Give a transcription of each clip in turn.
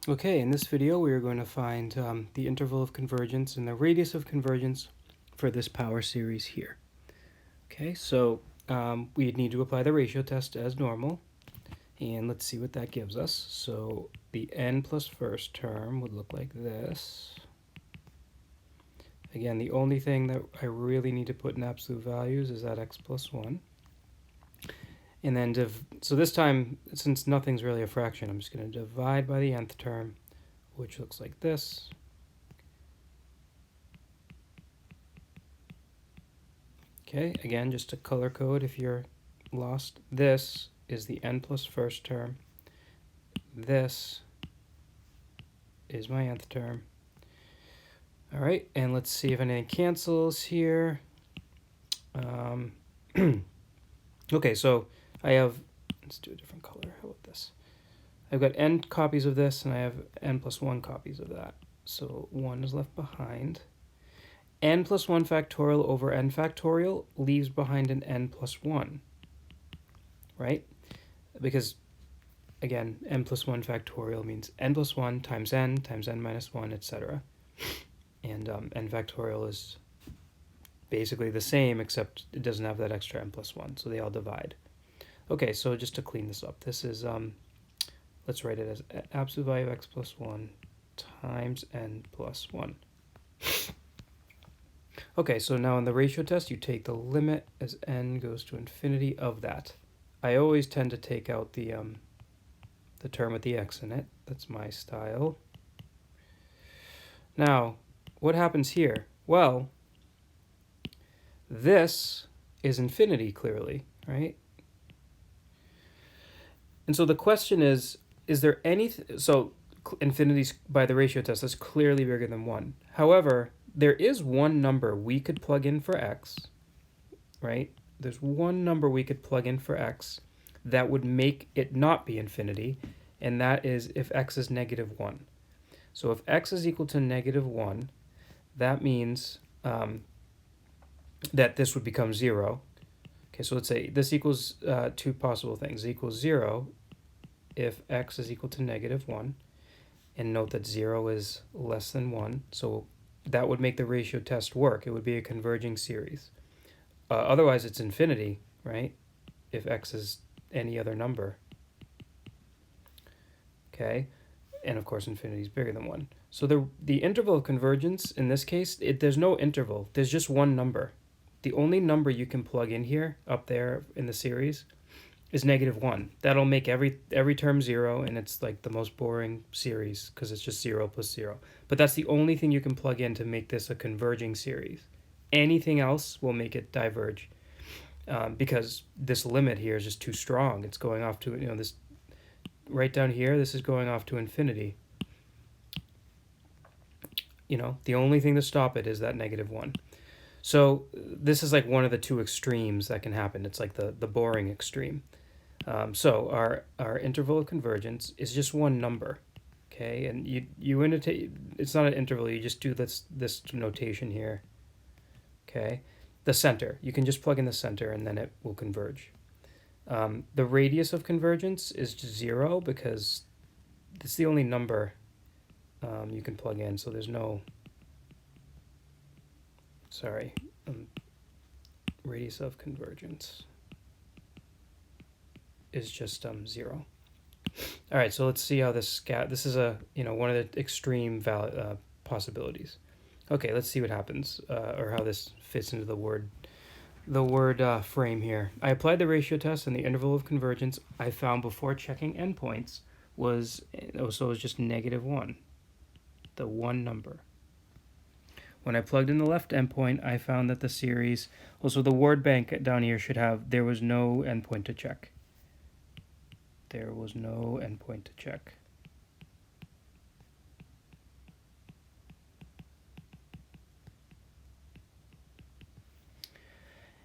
Okay, in this video we are going to find the interval of convergence and the radius of convergence for this power series here. Okay, so we need to apply the ratio test as normal, and let's see what that gives us. So the n plus first term would look like this. Again, the only thing that I really need to put in absolute values is that x plus 1. And then, so this time, since nothing's really a fraction, I'm just going to divide by the nth term, which looks like this. Okay, again, just to color code if you're lost, this is the n plus first term. This is my nth term. All right, and let's see if anything cancels here. Okay, so I have, let's do a different color. How about this? I've got n copies of this, and I have n plus 1 copies of that. So 1 is left behind. N plus 1 factorial over n factorial leaves behind an n plus 1, right? Because, again, n plus 1 factorial means n plus 1 times n minus 1, etc. And n factorial is basically the same, except it doesn't have that extra n plus 1, so they all divide. Okay, so just to clean this up, this is, let's write it as absolute value of x plus 1 times n plus 1. Okay, so now in the ratio test, you take the limit as n goes to infinity of that. I always tend to take out the term with the x in it. That's my style. Now, what happens here? Well, this is infinity, clearly, right? And so the question is there anything, so infinity by the ratio test is clearly bigger than 1. However, there is one number we could plug in for x, right? There's one number we could plug in for x that would make it not be infinity, and that is if x is negative 1. So if x is equal to negative 1, that means that this would become 0. Okay, so let's say this equals two possible things. It equals 0 if x is equal to negative 1, and note that 0 is less than 1, so that would make the ratio test work. It would be a converging series. Otherwise, it's infinity, right? If x is any other number. Okay, and of course, infinity is bigger than 1. So the interval of convergence, in this case, there's no interval. There's just one number. The only number you can plug in here, up there in the series, is negative 1. That'll make every term 0, and it's like the most boring series because it's just 0 plus 0. But that's the only thing you can plug in to make this a converging series. Anything else will make it diverge because this limit here is just too strong. It's going off to, this right down here, this is going off to infinity. The only thing to stop it is that negative 1. So this is like one of the two extremes that can happen. It's like the boring extreme. So our interval of convergence is just one number, okay? And you annotate, it's not an interval, you just do this notation here, okay? The center, you can just plug in the center and then it will converge. The radius of convergence is just 0 because it's the only number you can plug in, so there's no, radius of convergence is just 0. All right, so let's see how this this is one of the extreme possibilities. Okay, let's see what happens or how this fits into the word frame here. I applied the ratio test, and the interval of convergence I found before checking endpoints was it was just negative 1, the one number. When I plugged in the left endpoint, I found that the series, also the word bank down here should have, there was no endpoint to check. There was no endpoint to check.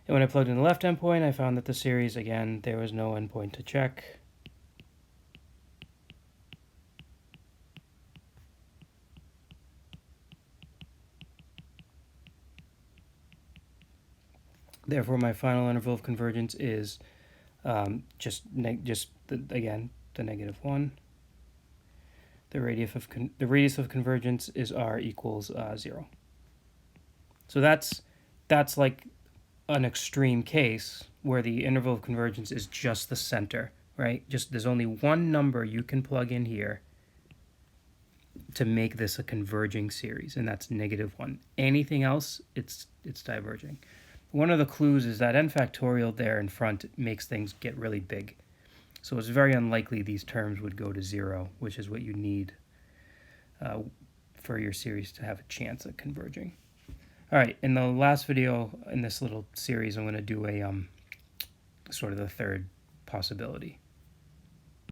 And when I plugged in the left endpoint, I found that the series, again, there was no endpoint to check. Therefore, my final interval of convergence is again, the negative 1. the radius of convergence is r equals 0. So that's like an extreme case where the interval of convergence is just the center, right? Just there's only one number you can plug in here to make this a converging series, and that's -1. Anything else, it's diverging. One of the clues is that n factorial there in front makes things get really big. So it's very unlikely these terms would go to 0, which is what you need for your series to have a chance at converging. All right, in the last video in this little series, I'm going to do a sort of the third possibility.